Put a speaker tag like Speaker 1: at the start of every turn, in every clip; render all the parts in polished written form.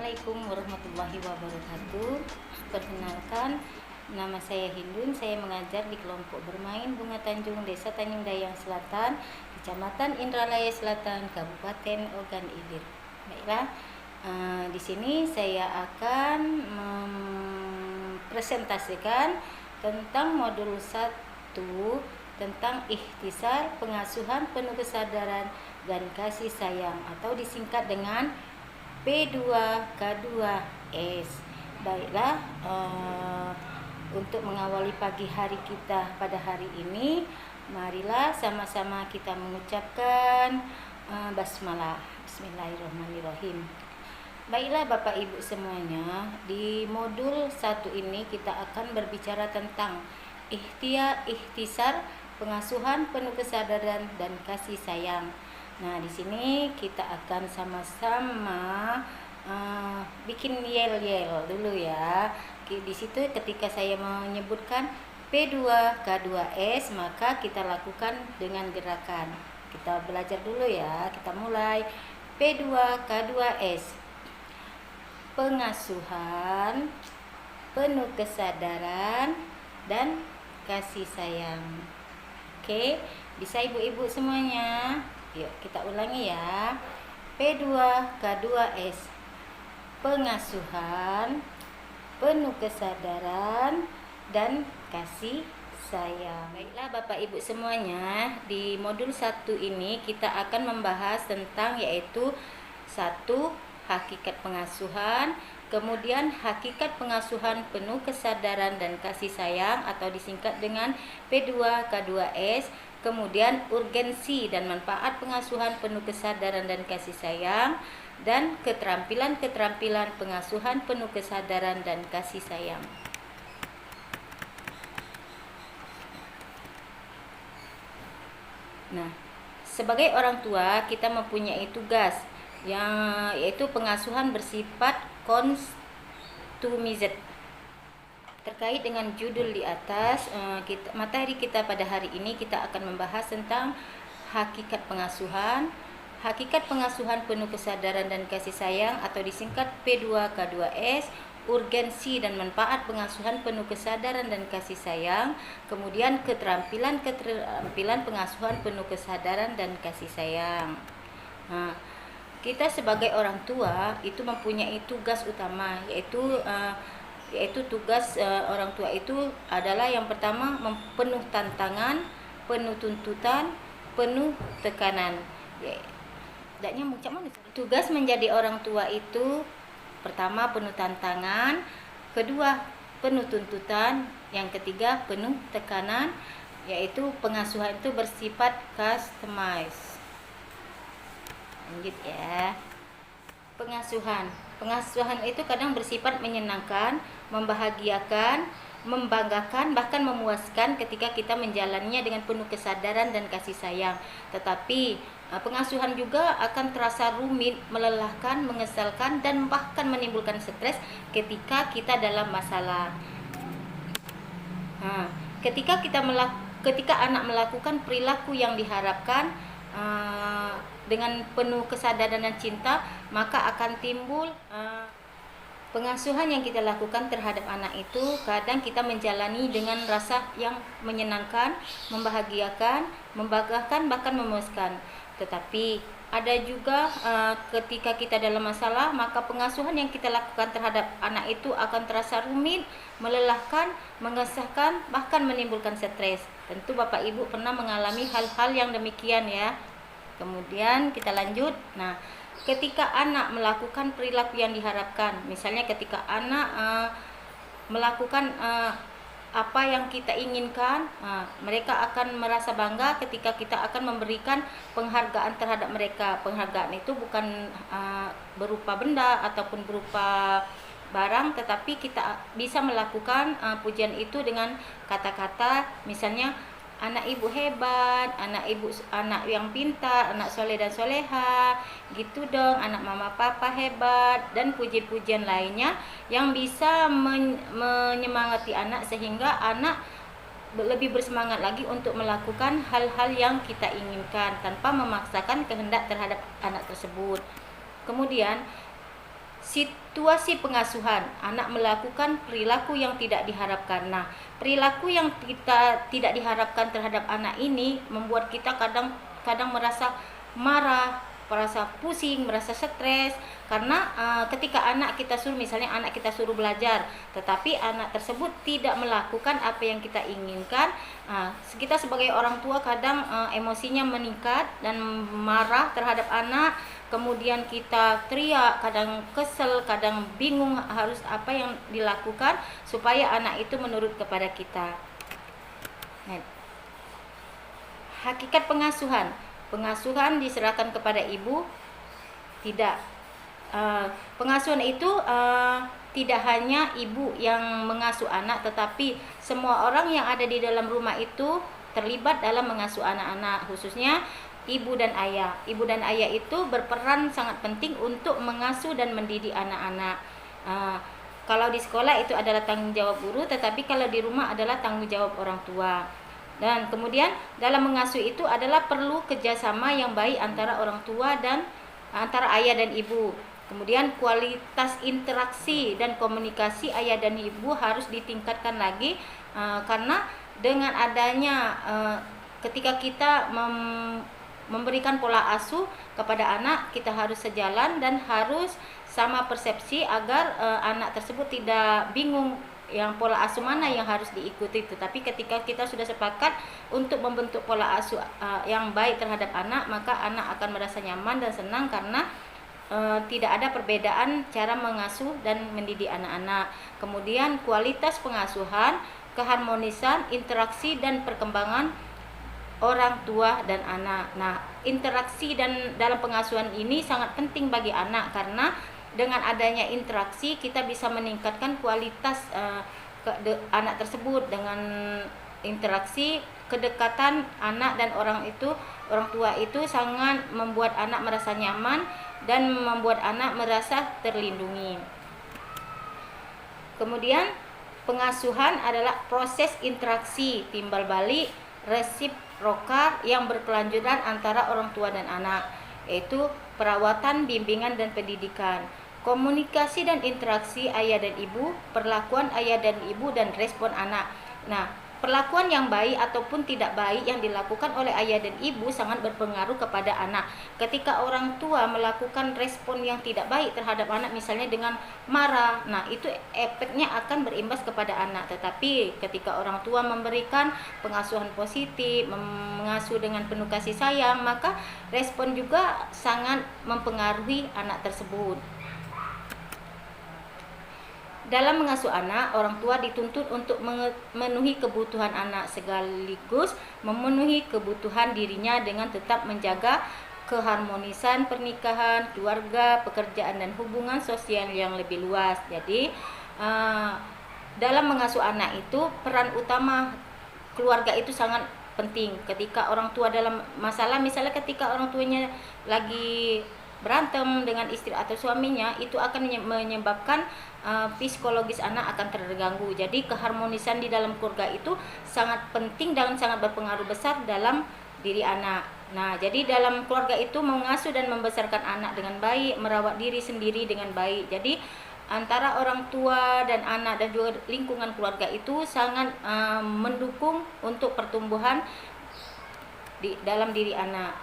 Speaker 1: Assalamualaikum warahmatullahi wabarakatuh. Perkenalkan, nama saya Hindun. Saya mengajar di kelompok bermain Bunga Tanjung, Desa Tanjung Dayang Selatan, Kecamatan Indralaya Selatan, Kabupaten Ogan Ilir. Baiklah, di sini saya akan mempresentasikan tentang modul 1 tentang ikhtisar pengasuhan penuh kesadaran dan kasih sayang atau disingkat dengan P2K2S. Baiklah, untuk mengawali pagi hari kita pada hari ini, marilah sama-sama kita mengucapkan basmalah. Bismillahirrahmanirrahim. Baiklah Bapak Ibu semuanya, di modul 1 ini kita akan berbicara tentang ikhtisar pengasuhan penuh kesadaran dan kasih sayang. Nah, di sini kita akan sama-sama bikin yel-yel dulu ya. Di situ ketika saya menyebutkan P2K2S, maka kita lakukan dengan gerakan. Kita belajar dulu ya. Kita mulai. P2K2S. Pengasuhan penuh kesadaran dan kasih sayang. Oke, bisa ibu-ibu semuanya? Yuk kita ulangi ya. P2K2S. Pengasuhan penuh kesadaran dan kasih sayang. Baiklah Bapak Ibu semuanya, di modul 1 ini kita akan membahas tentang yaitu 1. Hakikat pengasuhan, kemudian hakikat pengasuhan penuh kesadaran dan kasih sayang atau disingkat dengan P2K2S, kemudian urgensi dan manfaat pengasuhan penuh kesadaran dan kasih sayang, dan keterampilan-keterampilan pengasuhan penuh kesadaran dan kasih sayang. Nah, sebagai orang tua kita mempunyai tugas yaitu pengasuhan bersifat customized. Terkait dengan judul di atas, materi kita pada hari ini kita akan membahas tentang hakikat pengasuhan, hakikat pengasuhan penuh kesadaran dan kasih sayang atau disingkat P2K2S, urgensi dan manfaat pengasuhan penuh kesadaran dan kasih sayang, kemudian keterampilan pengasuhan penuh kesadaran dan kasih sayang. Nah, kita sebagai orang tua itu mempunyai tugas utama, yaitu tugas orang tua itu adalah yang pertama penuh tantangan, penuh tuntutan, penuh tekanan. Tugas menjadi orang tua itu pertama penuh tantangan, kedua penuh tuntutan, yang ketiga penuh tekanan, yaitu pengasuhan itu bersifat customized. Lanjut ya. Pengasuhan itu kadang bersifat menyenangkan, membahagiakan, membanggakan, bahkan memuaskan ketika kita menjalaninya dengan penuh kesadaran dan kasih sayang. Tetapi pengasuhan juga akan terasa rumit, melelahkan, mengesalkan, dan bahkan menimbulkan stres ketika kita dalam masalah. Ketika anak melakukan perilaku yang diharapkan dengan penuh kesadaran dan cinta, maka akan timbul pengasuhan yang kita lakukan terhadap anak itu. Kadang kita menjalani dengan rasa yang menyenangkan, membahagiakan, membanggakan, bahkan memuaskan. Tetapi ada juga ketika kita dalam masalah, maka pengasuhan yang kita lakukan terhadap anak itu akan terasa rumit, melelahkan, mengesahkan, bahkan menimbulkan stres. Tentu Bapak Ibu pernah mengalami hal-hal yang demikian ya. Kemudian kita lanjut. Nah, ketika anak melakukan perilaku yang diharapkan, misalnya ketika anak melakukan apa yang kita inginkan, mereka akan merasa bangga ketika kita akan memberikan penghargaan terhadap mereka. Penghargaan itu bukan berupa benda ataupun berupa barang, tetapi kita bisa melakukan pujian itu dengan kata-kata, misalnya anak ibu hebat, anak yang pintar, anak soleh dan soleha, gitu dong, anak mama papa hebat, dan puji-pujian lainnya yang bisa menyemangati anak sehingga anak lebih bersemangat lagi untuk melakukan hal-hal yang kita inginkan tanpa memaksakan kehendak terhadap anak tersebut. Kemudian situasi pengasuhan, anak melakukan perilaku yang tidak diharapkan. Nah, perilaku yang kita tidak diharapkan terhadap anak ini membuat kita kadang merasa marah, merasa pusing, merasa stres, karena ketika misalnya anak kita suruh belajar, tetapi anak tersebut tidak melakukan apa yang kita inginkan, kita sebagai orang tua kadang emosinya meningkat dan marah terhadap anak. Kemudian kita teriak, kadang kesel, kadang bingung harus apa yang dilakukan supaya anak itu menurut kepada kita. Nah, hakikat pengasuhan diserahkan kepada ibu? Tidak. Pengasuhan itu tidak hanya ibu yang mengasuh anak, tetapi semua orang yang ada di dalam rumah itu terlibat dalam mengasuh anak-anak, khususnya ibu dan ayah. Ibu dan ayah itu berperan sangat penting untuk mengasuh dan mendidik anak-anak. Kalau di sekolah itu adalah tanggung jawab guru, tetapi kalau di rumah adalah tanggung jawab orang tua. Dan kemudian dalam mengasuh itu adalah perlu kerjasama yang baik antara orang tua dan antara ayah dan ibu. Kemudian kualitas interaksi dan komunikasi ayah dan ibu harus ditingkatkan lagi, karena dengan adanya ketika kita memberikan pola asuh kepada anak, kita harus sejalan dan harus sama persepsi agar anak tersebut tidak bingung yang pola asuh mana yang harus diikuti. Tetapi ketika kita sudah sepakat untuk membentuk pola asuh yang baik terhadap anak, maka anak akan merasa nyaman dan senang karena tidak ada perbedaan cara mengasuh dan mendidik anak-anak. Kemudian kualitas pengasuhan, keharmonisan, interaksi dan perkembangan orang tua dan anak. Nah, interaksi dan dalam pengasuhan ini sangat penting bagi anak, karena dengan adanya interaksi kita bisa meningkatkan kualitas anak tersebut. Dengan interaksi, kedekatan anak dan orang tua itu sangat membuat anak merasa nyaman dan membuat anak merasa terlindungi. Kemudian pengasuhan adalah proses interaksi timbal balik resiproka yang berkelanjutan antara orang tua dan anak, yaitu perawatan, bimbingan, dan pendidikan. Komunikasi dan interaksi ayah dan ibu, perlakuan ayah dan ibu, dan respon anak. Nah, perlakuan yang baik ataupun tidak baik yang dilakukan oleh ayah dan ibu sangat berpengaruh kepada anak. Ketika orang tua melakukan respon yang tidak baik terhadap anak, misalnya dengan marah, nah itu efeknya akan berimbas kepada anak. Tetapi ketika orang tua memberikan pengasuhan positif, mengasuh dengan penuh kasih sayang, maka respon juga sangat mempengaruhi anak tersebut. Dalam mengasuh anak, orang tua dituntut untuk memenuhi kebutuhan anak sekaligus memenuhi kebutuhan dirinya dengan tetap menjaga keharmonisan pernikahan, keluarga, pekerjaan, dan hubungan sosial yang lebih luas. Jadi, dalam mengasuh anak itu peran utama keluarga itu sangat penting. Ketika orang tua dalam masalah, misalnya ketika orang tuanya lagi berantem dengan istri atau suaminya, itu akan menyebabkan psikologis anak akan terganggu. Jadi keharmonisan di dalam keluarga itu sangat penting dan sangat berpengaruh besar dalam diri anak. Nah, jadi dalam keluarga itu mengasuh dan membesarkan anak dengan baik, merawat diri sendiri dengan baik. Jadi antara orang tua dan anak dan juga lingkungan keluarga itu sangat mendukung untuk pertumbuhan di dalam diri anak.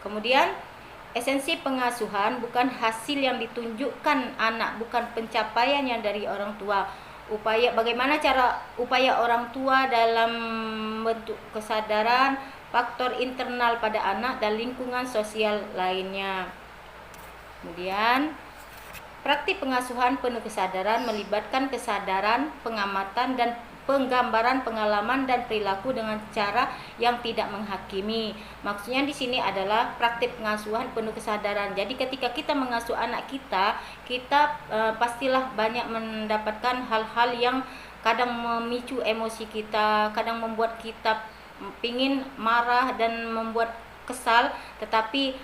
Speaker 1: Kemudian esensi pengasuhan bukan hasil yang ditunjukkan anak, bukan pencapaian yang dari orang tua. Bagaimana cara upaya orang tua dalam bentuk kesadaran, faktor internal pada anak dan lingkungan sosial lainnya. Kemudian praktik pengasuhan penuh kesadaran melibatkan kesadaran, pengamatan, dan penggambaran pengalaman dan perilaku dengan cara yang tidak menghakimi. Maksudnya di sini adalah praktik pengasuhan penuh kesadaran. Jadi ketika kita mengasuh anak kita pastilah banyak mendapatkan hal-hal yang kadang memicu emosi kita, kadang membuat kita pingin marah dan membuat kesal, tetapi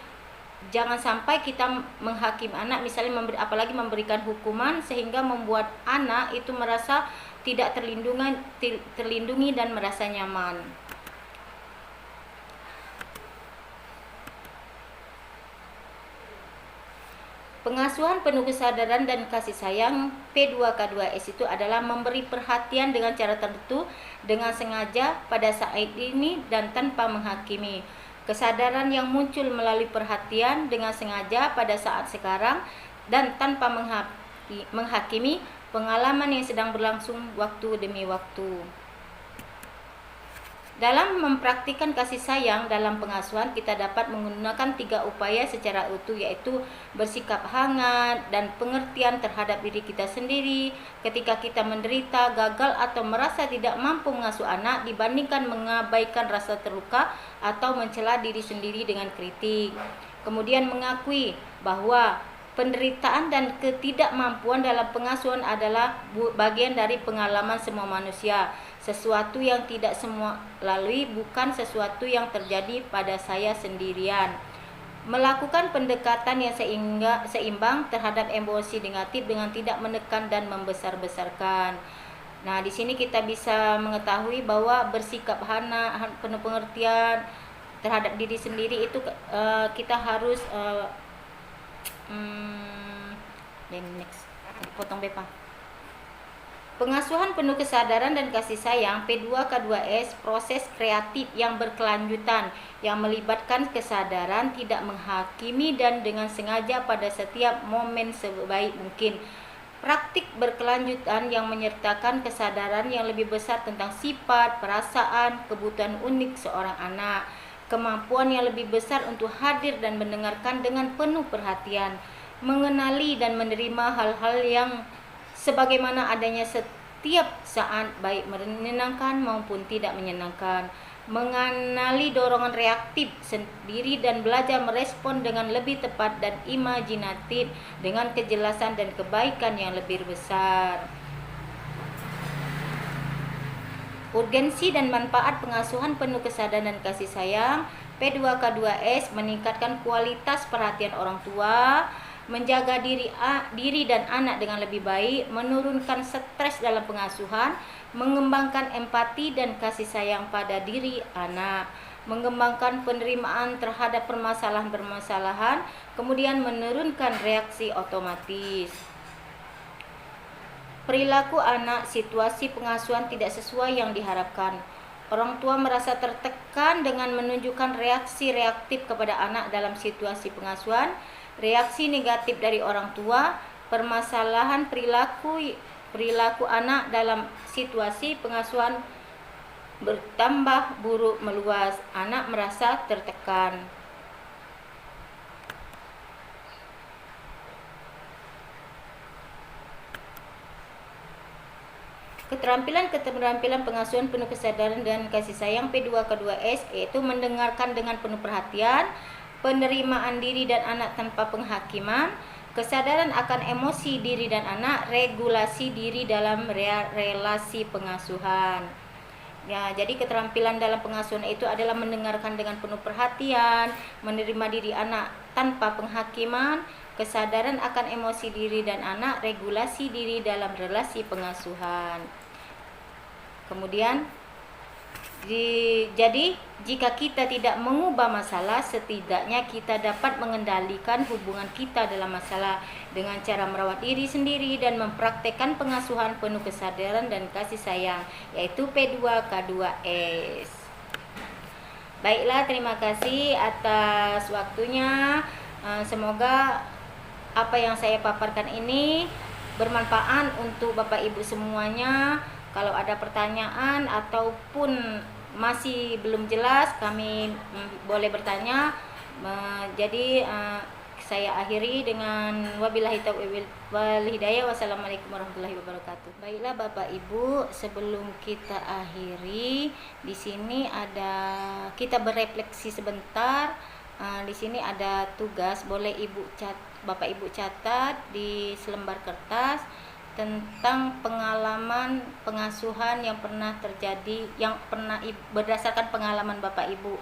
Speaker 1: jangan sampai kita menghakimi anak, misalnya apalagi memberikan hukuman sehingga membuat anak itu merasa tidak terlindungi dan merasa nyaman. Pengasuhan penuh kesadaran dan kasih sayang P2K2S itu adalah memberi perhatian dengan cara tertentu, dengan sengaja, pada saat ini, dan tanpa menghakimi. Kesadaran yang muncul melalui perhatian dengan sengaja pada saat sekarang dan tanpa menghakimi pengalaman yang sedang berlangsung waktu demi waktu. Dalam mempraktikkan kasih sayang dalam pengasuhan, kita dapat menggunakan 3 upaya secara utuh, yaitu bersikap hangat dan pengertian terhadap diri kita sendiri ketika kita menderita, gagal atau merasa tidak mampu mengasuh anak dibandingkan mengabaikan rasa terluka atau mencela diri sendiri dengan kritik. Kemudian mengakui bahwa penderitaan dan ketidakmampuan dalam pengasuhan adalah bagian dari pengalaman semua manusia. Sesuatu yang tidak semua lalui bukan sesuatu yang terjadi pada saya sendirian. Melakukan pendekatan yang seimbang terhadap emosi negatif dengan tidak menekan dan membesar-besarkan. Nah, di sini kita bisa mengetahui bahwa bersikap penuh pengertian terhadap diri sendiri itu kita harus next. Potong bepa. Pengasuhan penuh kesadaran dan kasih sayang P2K2S proses kreatif yang berkelanjutan yang melibatkan kesadaran tidak menghakimi dan dengan sengaja pada setiap momen sebaik mungkin. Praktik berkelanjutan yang menyertakan kesadaran yang lebih besar tentang sifat, perasaan, kebutuhan unik seorang anak, kemampuan yang lebih besar untuk hadir dan mendengarkan dengan penuh perhatian, mengenali dan menerima hal-hal yang sebagaimana adanya setiap saat, baik menyenangkan maupun tidak menyenangkan, mengenali dorongan reaktif sendiri dan belajar merespon dengan lebih tepat dan imajinatif dengan kejelasan dan kebaikan yang lebih besar. Urgensi dan manfaat pengasuhan penuh kesadaran dan kasih sayang P2K2S meningkatkan kualitas perhatian orang tua, menjaga diri dan anak dengan lebih baik, menurunkan stres dalam pengasuhan, mengembangkan empati dan kasih sayang pada diri anak, mengembangkan penerimaan terhadap permasalahan-permasalahan, kemudian menurunkan reaksi otomatis. Perilaku anak situasi pengasuhan tidak sesuai yang diharapkan. Orang tua merasa tertekan dengan menunjukkan reaksi reaktif kepada anak dalam situasi pengasuhan. Reaksi negatif dari orang tua, permasalahan perilaku anak dalam situasi pengasuhan bertambah buruk meluas, anak merasa tertekan. Keterampilan pengasuhan penuh kesadaran dan kasih sayang P2K2S yaitu mendengarkan dengan penuh perhatian, penerimaan diri dan anak tanpa penghakiman, kesadaran akan emosi diri dan anak, regulasi diri dalam relasi pengasuhan. Ya, jadi keterampilan dalam pengasuhan itu adalah mendengarkan dengan penuh perhatian, menerima diri anak tanpa penghakiman, kesadaran akan emosi diri dan anak, regulasi diri dalam relasi pengasuhan. Kemudian jadi jika kita tidak mengubah masalah, setidaknya kita dapat mengendalikan hubungan kita dalam masalah dengan cara merawat diri sendiri dan mempraktekkan pengasuhan penuh kesadaran dan kasih sayang, yaitu P2K2S. Baiklah, terima kasih atas waktunya. Semoga apa yang saya paparkan ini bermanfaat untuk Bapak Ibu semuanya. Kalau ada pertanyaan ataupun masih belum jelas, kami boleh bertanya. Jadi saya akhiri dengan wabillahi taufiq wal hidayah. Wassalamualaikum warahmatullahi wabarakatuh. Baiklah Bapak Ibu, sebelum kita akhiri, di sini kita berefleksi sebentar. Di sini ada tugas, boleh Bapak Ibu catat di selembar kertas tentang pengalaman pengasuhan yang pernah terjadi, berdasarkan pengalaman Bapak Ibu.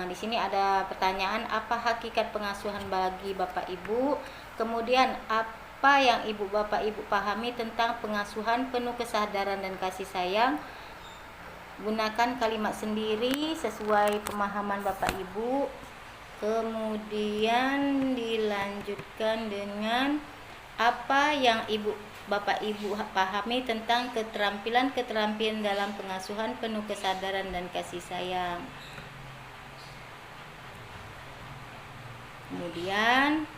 Speaker 1: Di sini ada pertanyaan, apa hakikat pengasuhan bagi Bapak Ibu? Kemudian apa yang Bapak Ibu pahami tentang pengasuhan penuh kesadaran dan kasih sayang? Gunakan kalimat sendiri sesuai pemahaman Bapak Ibu. Kemudian dilanjutkan dengan apa yang Bapak Ibu pahami tentang keterampilan dalam pengasuhan penuh kesadaran dan kasih sayang. Kemudian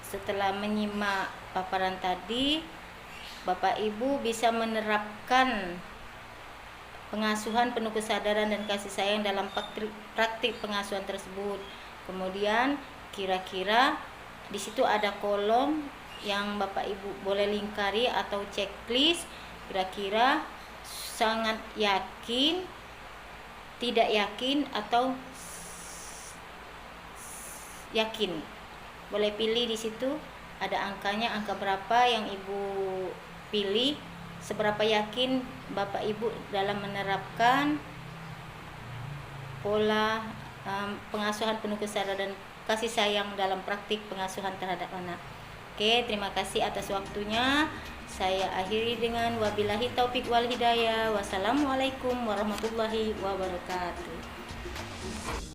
Speaker 1: setelah menyimak paparan tadi, Bapak Ibu bisa menerapkan pengasuhan penuh kesadaran dan kasih sayang dalam praktik pengasuhan tersebut. Kemudian kira-kira di situ ada kolom yang Bapak Ibu boleh lingkari atau checklist. Kira-kira sangat yakin, tidak yakin, atau yakin. Boleh pilih di situ, ada angkanya, angka berapa yang Ibu pilih. Seberapa yakin Bapak Ibu dalam menerapkan pola pengasuhan penuh kesadaran dan kasih sayang dalam praktik pengasuhan terhadap anak. Oke, terima kasih atas waktunya. Saya akhiri dengan wabillahi taufik wal hidayah. Wassalamualaikum warahmatullahi wabarakatuh.